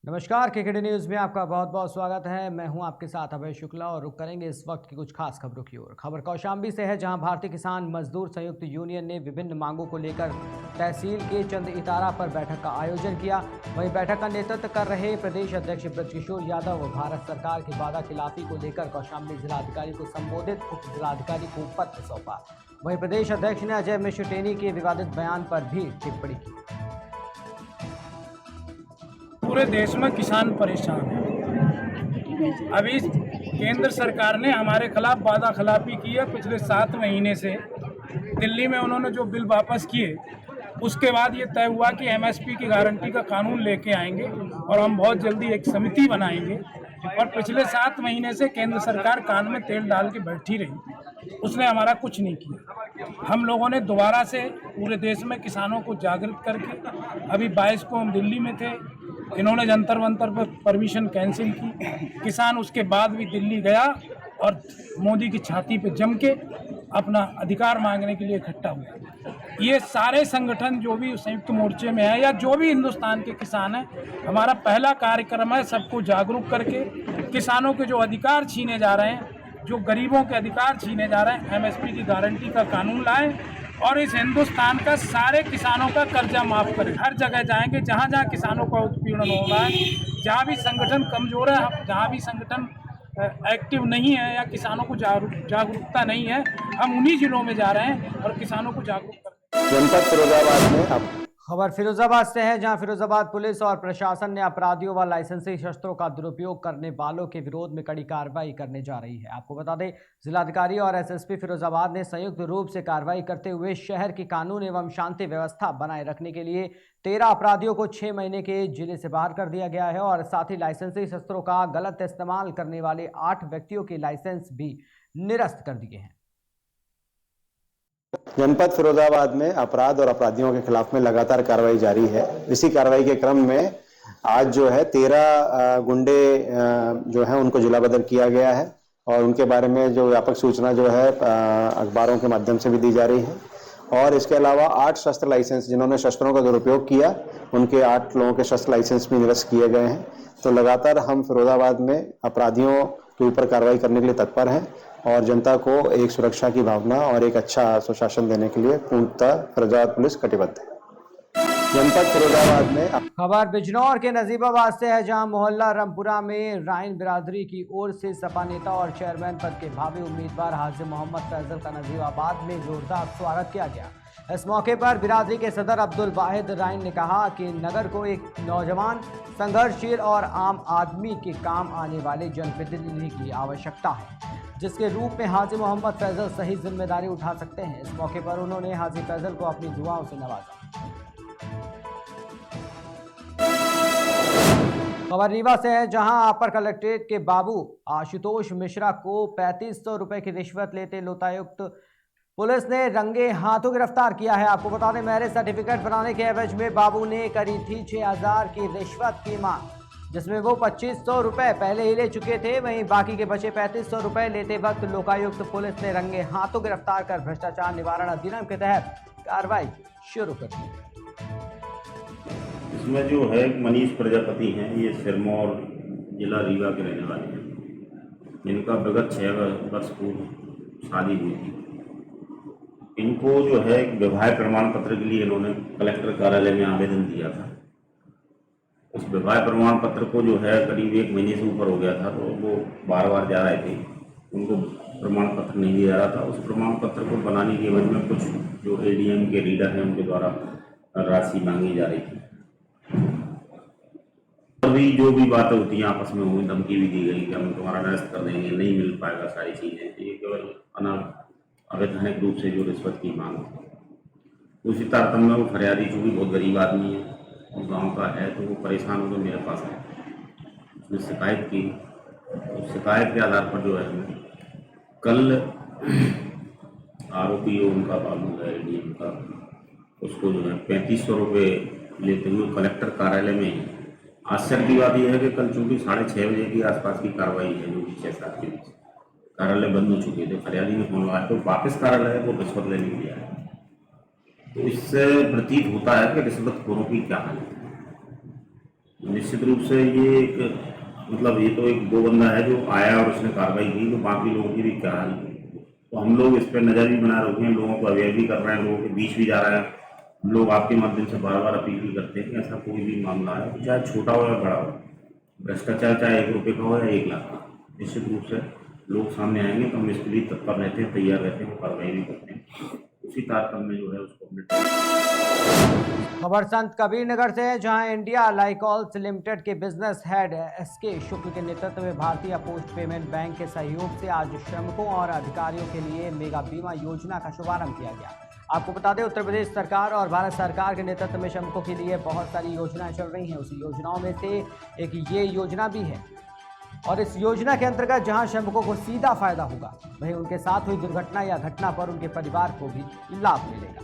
नमस्कार, KKD news में आपका बहुत बहुत स्वागत है। मैं हूं आपके साथ अभय शुक्ला और रुक करेंगे इस वक्त की कुछ खास खबरों की ओर। खबर कौशाम्बी से है, जहां भारतीय किसान मजदूर संयुक्त यूनियन ने विभिन्न मांगों को लेकर तहसील के चंद इतारा पर बैठक का आयोजन किया। वहीं बैठक का नेतृत्व कर रहे प्रदेश अध्यक्ष ब्रजकिशोर यादव भारत सरकार की वादा खिलाफी को लेकर कौशाम्बी जिलाधिकारी को संबोधित उप जिलाधिकारी को पत्र सौंपा। वहीं प्रदेश अध्यक्ष ने अजय मिश्र टेनी के विवादित बयान पर भी टिप्पणी की। पूरे देश में किसान परेशान हैं। अभी केंद्र सरकार ने हमारे खिलाफ वादा खिलाफी की है। पिछले 7 महीने से दिल्ली में उन्होंने जो बिल वापस किए, उसके बाद ये तय हुआ कि एमएसपी की गारंटी का कानून लेके आएंगे और हम बहुत जल्दी एक समिति बनाएंगे। और पिछले 7 महीने से केंद्र सरकार कान में तेल डाल के बैठी रही, उसने हमारा कुछ नहीं किया। हम लोगों ने दोबारा से पूरे देश में किसानों को जागृत करके, अभी 22 को हम दिल्ली में थे, इन्होंने जंतर मंतर पर परमिशन कैंसिल की। किसान उसके बाद भी दिल्ली गया और मोदी की छाती पे जम के अपना अधिकार मांगने के लिए इकट्ठा हुआ। ये सारे संगठन जो भी संयुक्त मोर्चे में है या जो भी हिंदुस्तान के किसान हैं, हमारा पहला कार्यक्रम है सबको जागरूक करके किसानों के जो अधिकार छीने जा रहे हैं, जो गरीबों के अधिकार छीने जा रहे हैं, एमएसपी की गारंटी का कानून लाएं और इस हिंदुस्तान का सारे किसानों का कर्जा माफ करें। हर जगह जाएंगे जहाँ जहाँ किसानों का उत्पीड़न हो रहा है, जहाँ भी संगठन कमजोर है, जहाँ भी संगठन एक्टिव नहीं है या किसानों को जागरूकता नहीं है, हम उन्हीं जिलों में जा रहे हैं और किसानों को जागरूक कर रहे हैं। जनपद फिरोजाबाद में खबर फिरोजाबाद से है, जहां फिरोजाबाद पुलिस और प्रशासन ने अपराधियों व लाइसेंसी शस्त्रों का दुरुपयोग करने वालों के विरोध में कड़ी कार्रवाई करने जा रही है। आपको बता दें, जिलाधिकारी और एसएसपी फिरोजाबाद ने संयुक्त रूप से कार्रवाई करते हुए शहर की कानून एवं शांति व्यवस्था बनाए रखने के लिए 13 अपराधियों को 6 महीने के जिले से बाहर कर दिया गया है और साथ ही लाइसेंसी शस्त्रों का गलत इस्तेमाल करने वाले 8 व्यक्तियों के लाइसेंस भी निरस्त कर दिए हैं। जनपद फिरोजाबाद में अपराध और अपराधियों के खिलाफ में लगातार कार्रवाई जारी है। इसी कार्रवाई के क्रम में आज जो है 13 गुंडे जो हैं उनको जिला बदर किया गया है और उनके बारे में जो व्यापक सूचना जो है अखबारों के माध्यम से भी दी जा रही है। और इसके अलावा 8 शस्त्र लाइसेंस जिन्होंने शस्त्रों का दुरुपयोग किया, उनके 8 लोगों के शस्त्र लाइसेंस भी निरस्त किए गए हैं। तो लगातार हम फिरोजाबाद में अपराधियों के ऊपर कार्रवाई करने के लिए तत्पर हैं और जनता को एक सुरक्षा की भावना और एक अच्छा सुशासन देने के लिए पूर्णतः फिरोजाबाद पुलिस कटिबद्ध है। जनपद फिरोजाबाद में खबर बिजनौर के नजीबाबाद से है, जहां मोहल्ला रामपुरा में राइन बिरादरी की ओर से सपा नेता और चेयरमैन पद के भावी उम्मीदवार हाजी मोहम्मद फैजल का नजीबाबाद में जोरदार स्वागत किया गया। इस मौके पर बिरादरी के सदर अब्दुल वाहिद राइन ने कहा कि नगर को एक नौजवान, संघर्षशील और आम आदमी के काम आने वाले जनप्रतिनिधि की आवश्यकता है, जिसके रूप में हाजी मोहम्मद फैजल सही जिम्मेदारी उठा सकते हैं। इस मौके पर उन्होंने हाजी फैजल को अपनी दुआओं से नवाजा। खबर रीवा से है, जहां अपर कलेक्ट्रेट के बाबू आशुतोष मिश्रा को 3500 रुपए की रिश्वत लेते लोकायुक्त पुलिस ने रंगे हाथों गिरफ्तार किया है। आपको बता दें, मैरिज सर्टिफिकेट बनाने के एवज में बाबू ने करी थी 6000 की रिश्वत की मांग, जिसमें वो 2500 रुपए पहले ही ले चुके थे। वहीं बाकी के बचे 3500 रुपए लेते वक्त लोकायुक्त पुलिस ने रंगे हाथों गिरफ्तार कर भ्रष्टाचार निवारण अधिनियम के तहत कार्रवाई शुरू कर दी। इसमें जो है मनीष प्रजापति हैं, ये सिरमौर जिला रीवा के रहने वाले हैं। इनका विगत 6 वर्ष पूर्व शादी हुई थी। इनको जो है विवाह प्रमाण पत्र के लिए इन्होंने कलेक्टर कार्यालय में आवेदन दिया था। उस विवाह प्रमाण पत्र को जो है करीब 1 महीने से ऊपर हो गया था, तो वो बार बार जा रहे थे, उनको प्रमाण पत्र नहीं दिया जा रहा था। उस प्रमाण पत्र को बनाने के एवज में कुछ जो एडीएम के लीडर हैं उनके द्वारा राशि मांगी जा रही थी। अभी जो भी बातें होती हैं आपस में हुई, धमकी भी दी गई कि हम तुम्हारा निरस्त कर देंगे, नहीं मिल पाएगा सारी चीज़ें। ये केवल अवैधानिक रूप से जो रिश्वत की मांग है। उसी तारतम्य में वो फरियादी चूँकि बहुत गरीब आदमी है और गांव का है, तो वो परेशान होकर मेरे पास आए। उसने शिकायत की। उस शिकायत के आधार पर जो है हमें कल आरोपी उनका बाबू है एडीएम का, उसको जो है 3500 रुपये लेते हुए कलेक्टर कार्यालय में। आश्चर्य की बात यह है कि कल चूँकि 6:30 बजे के आसपास की कार्रवाई है, जो कि 6-7 के बीच कार्यालय बंद हो चुके थे। फरियादी ने फोन लगाया तो वापस कार्यालय वो रिश्वत लेने के लिए आया। तो इससे प्रतीत होता है कि रिश्वतखोरों की क्या हालत है। निश्चित रूप से ये एक मतलब ये तो एक दो बंदा है जो आया और उसने कार्रवाई की, तो बाकी लोगों की भी क्या हाल है। तो हम लोग इस पर नज़र भी बना रखे हैं, लोगों को अवेयर भी कर रहे हैं, लोगों के बीच भी जा रहा है। हम लोग आपके माध्यम से बार बार अपील भी करते हैं कि ऐसा कोई भी मामला है, चाहे छोटा हो या बड़ा हो, भ्रष्टाचार चाहे 1 रुपये का हो या 1 लाख का, निश्चित रूप से लोग सामने आएंगे तो हम इसके लिए तत्पर रहते हैं, तैयार रहते हैं, कार्रवाई भी करते हैं। उसी तारतम्य में जो है उसको अपने खबर संत कबीर नगर से है, जहां इंडिया लाइकॉल्स लिमिटेड के बिजनेस हेड एसके शुक्ल के नेतृत्व में भारतीय पोस्ट पेमेंट बैंक के सहयोग से आज श्रमिकों और अधिकारियों के लिए मेगा बीमा योजना का शुभारंभ किया गया। आपको बता दें, उत्तर प्रदेश सरकार और भारत सरकार के नेतृत्व में श्रमिकों के लिए बहुत सारी योजनाएं चल रही हैं। उसी योजनाओं में से एक ये योजना भी है, और इस योजना के अंतर्गत जहां श्रमिकों को सीधा फायदा होगा, वहीं उनके साथ हुई दुर्घटना या घटना पर उनके परिवार को भी लाभ मिलेगा।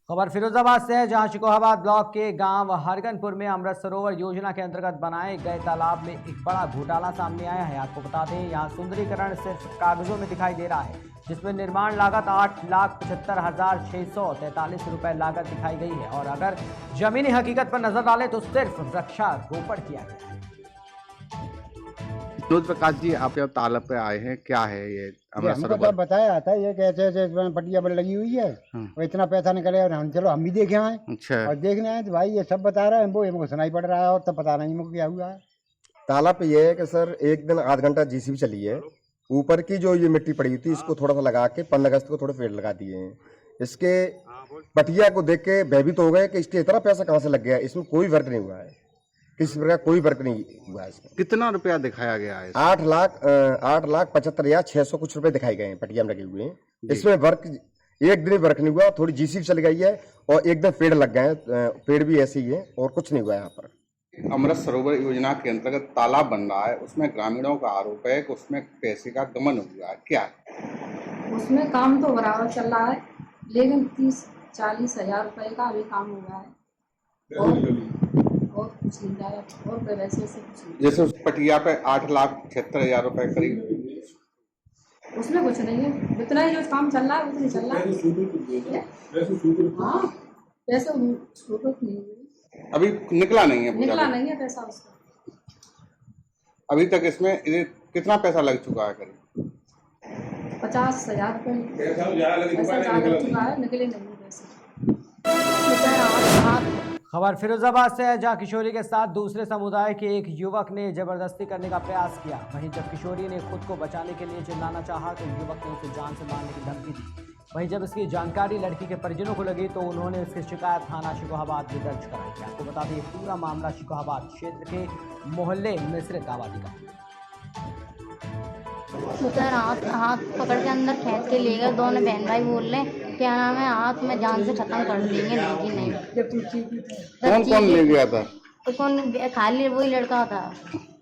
खबर फिरोजाबाद से है, जहां शिकोहाबाद ब्लॉक के गांव हरगनपुर में अमृत सरोवर योजना के अंतर्गत बनाए गए तालाब में एक बड़ा घोटाला सामने आया है। आपको बता दें, यहां सुंदरीकरण सिर्फ कागजों में दिखाई दे रहा है, जिसमें निर्माण लागत 8,75,643 रुपए लागत दिखाई गई है, और अगर जमीनी हकीकत पर नजर डालें तो सिर्फ वृक्षारोपण किया गया है। विनोद प्रकाश जी, आप यहाँ तालाब पे आए हैं, क्या है ये अमृत हमको सरोवर? तो बताया था ये कैसे ऐसे इसमें पट्टिया बड़ी लगी हुई है और इतना पैसा निकले, और हम चलो हम भी देखे आए अच्छा, और देखने आए तो भाई ये सब बता रहा है, वो हमको सुनाई पड़ रहा है और तब पता नहीं हमको क्या हुआ है। तालाब पे ये है कि सर एक दिन आध घंटा जीसीबी चली है, ऊपर की जो ये मिट्टी पड़ी हुई थी इसको थोड़ा सा लगा के 15 अगस्त को थोड़े पेड़ लगा दिए हैं। इसके पटिया को देख के भयभीत हो गए कि इसके इतना पैसा कहाँ से लग गया। इसमें कोई वर्क नहीं हुआ है, किसी प्रकार कोई वर्क नहीं हुआ है इसमें। कितना रुपया दिखाया गया है? 8,75,600 कुछ रुपए दिखाए गए हैं, पटिया में लगे हुए हैं। इसमें वर्क एक दिन वर्क नहीं हुआ, थोड़ी जीसीबी चल गई है और एक दिन पेड़ लग गए हैं, पेड़ भी ऐसे ही है और कुछ नहीं हुआ है यहाँ पर। अमृत सरोवर योजना के अंतर्गत तालाब बन रहा है, उसमें ग्रामीणों का आरोप है कि उसमें पैसे का गमन हुआ है, क्या है? उसमें काम तो बराबर चल रहा है, लेकिन 30-40 हजार रुपए का अभी काम हुआ है और कुछ नहीं जाएगा, और वैसे कुछ नहीं। जैसे उस पटिया पे 8,76,000 रुपए करीब, उसमें कुछ नहीं है, जितना ही जो काम चल रहा है उतना चल रहा है। हाँ, पैसे स्वीकृत नहीं हुई, अभी निकला नहीं है, निकला नहीं है पैसा उसका। अभी तक इसमें कितना पैसा लग चुका है करीब? 50,000 रुपये पैसा लग चुका है, निकले नहीं है पैसे। खबर फिरोजाबाद से है, जहां किशोरी के साथ दूसरे समुदाय के एक युवक ने जबरदस्ती करने का प्रयास किया। वहीं जब किशोरी ने खुद को बचाने के लिए चिल्लाना चाहा तो युवक ने उसे जान से मारने की धमकी दी। वहीं जब इसकी जानकारी लड़की के परिजनों को लगी तो उन्होंने इसकी शिकायत थाना शिकोहाबाद में दर्ज कराई थी। आपको बता दें, ये पूरा मामला शिकोहाबाद क्षेत्र के मोहल्ले मिश्रित आबादी का। उधर हाथ पकड़ के अंदर खींच के ले गए, दोनों बहन भाई बोल रहे क्या नाम है, हाथ में जान से खत्म कर देंगे। नहीं जी नहीं। कौन कौन ले गया था? तो कौन, खाली वही लड़का था।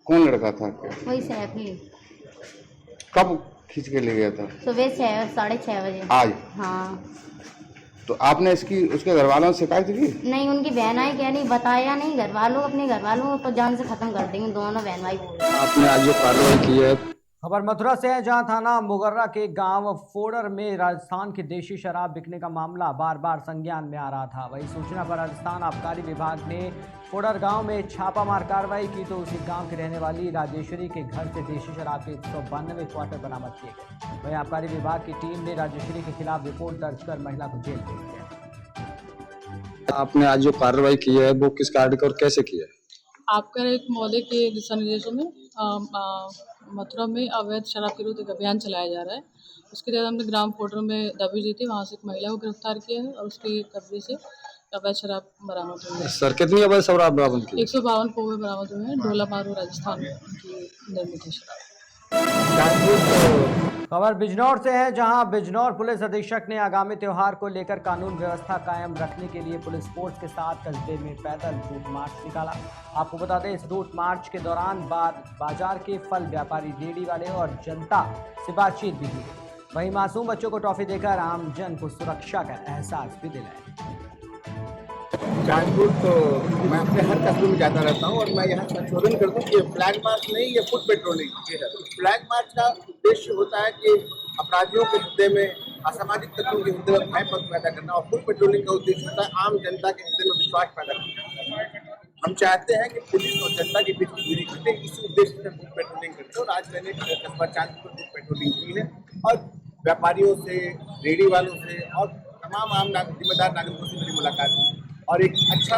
कौन लड़का था? वही सैफली। कब खींच के ले गया था? सुबह 6-6:30 बजे आज। हाँ, तो आपने उसके घर वालों से शिकायत की? नहीं, उनकी बहन आई, क्या नहीं बताया नहीं, घर वालों अपने घर वालों को जान से खत्म कर देंगे, दोनों बहन भाई बोल रहे। आपने आज जो कार्रवाई की है? खबर मथुरा से है, जहां थाना मुगर्रा के गांव फोडर में राजस्थान की देशी शराब बिकने का मामला बार बार संज्ञान में आ रहा था। वही सूचना पर राजस्थान आबकारी विभाग ने फोडर गांव में छापामार कार्रवाई की तो उसी गांव की रहने वाली राजेश्वरी के घर से देशी शराब के 192 क्वार्टर बरामद किए गए। वहीं आबकारी विभाग की टीम ने राजेश्वरी के खिलाफ रिपोर्ट दर्ज कर महिला को जेल भेज दिया। आपने आज जो कार्रवाई की है वो किस कार्य और कैसे की है? आपका एक महोदय के दिशा निर्देशों में मथुरा में अवैध शराब के विरुद्ध एक अभियान चलाया जा रहा है। उसके तहत हमने ग्राम फोडर में दबिश दी थी, वहाँ से एक महिला को गिरफ्तार किया है और उसके कब्जे से अवैध शराब बरामद हुई है। सर, कितनी अवैध शराब बरामद की? 152 पोवे बरामद हुए हैं, ढोला मारू राजस्थान की निर्मित है शराब। खबर बिजनौर से है, जहां बिजनौर पुलिस अधीक्षक ने आगामी त्योहार को लेकर कानून व्यवस्था कायम रखने के लिए पुलिस फोर्स के साथ कस्बे में पैदल रूट मार्च निकाला। आपको बता दें, इस रूट मार्च के दौरान बाजार के फल व्यापारी, रेहड़ी वाले और जनता से बातचीत भी की गई। वहीं मासूम बच्चों को टॉफी देकर आमजन को सुरक्षा का एहसास भी दिलाया। जांचबूझ तो मैं अपने हर कस्बे में जाता रहता हूँ और मैं यहाँ संशोधन करता हूँ कि ये फ्लैग मार्च नहीं, ये फुट पेट्रोलिंग है। फ्लैग मार्च का उद्देश्य होता है कि अपराधियों के मुद्दे में असामाजिक तत्वों के हृदय में भय पैदा करना और फुल पेट्रोलिंग का उद्देश्य होता है आम जनता के हृदय में विश्वास पैदा करना। हम चाहते हैं कि पुलिस और जनता के बीच की दूरी घटे, इसी उद्देश्य से फुल पेट्रोलिंग करते हैं। और आज मैंने कस्बा चांदपुर फुल पेट्रोलिंग की है और व्यापारियों से, रेहड़ी वालों से और तमाम आम जिम्मेदार नागरिकों से मेरी मुलाकात हुई और एक अच्छा,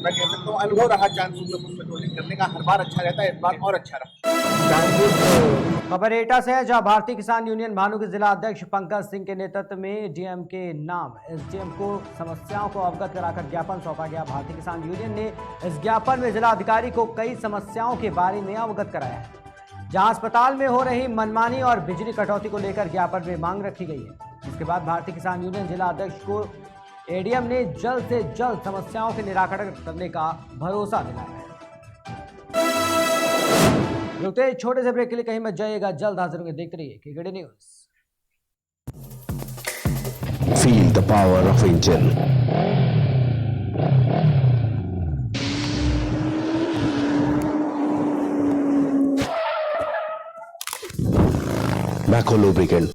मैं कह सकता हूँ, अनुभव रहा चांदपुर में फुल पेट्रोलिंग करने का। हर बार अच्छा रहता है, इस बार और अच्छा रहा। खबर एटा से है, जहां भारतीय किसान यूनियन भानु के जिला अध्यक्ष पंकज सिंह के नेतृत्व में डीएम के नाम एसडीएम को समस्याओं को अवगत कराकर ज्ञापन सौंपा गया। भारतीय किसान यूनियन ने इस ज्ञापन में जिला अधिकारी को कई समस्याओं के बारे में अवगत कराया है, जहां अस्पताल में हो रही मनमानी और बिजली कटौती को लेकर ज्ञापन में मांग रखी गई है। इसके बाद भारतीय किसान यूनियन जिला अध्यक्ष को एडीएम ने जल्द से जल्द समस्याओं के निराकरण करने का भरोसा दिलाया है। रुकते हैं छोटे से ब्रेक के लिए, कहीं मत जाइएगा, जल्द हाजिर होंगे। देखते रहिए KKD news. Feel the power of Angel. Macro lubricant.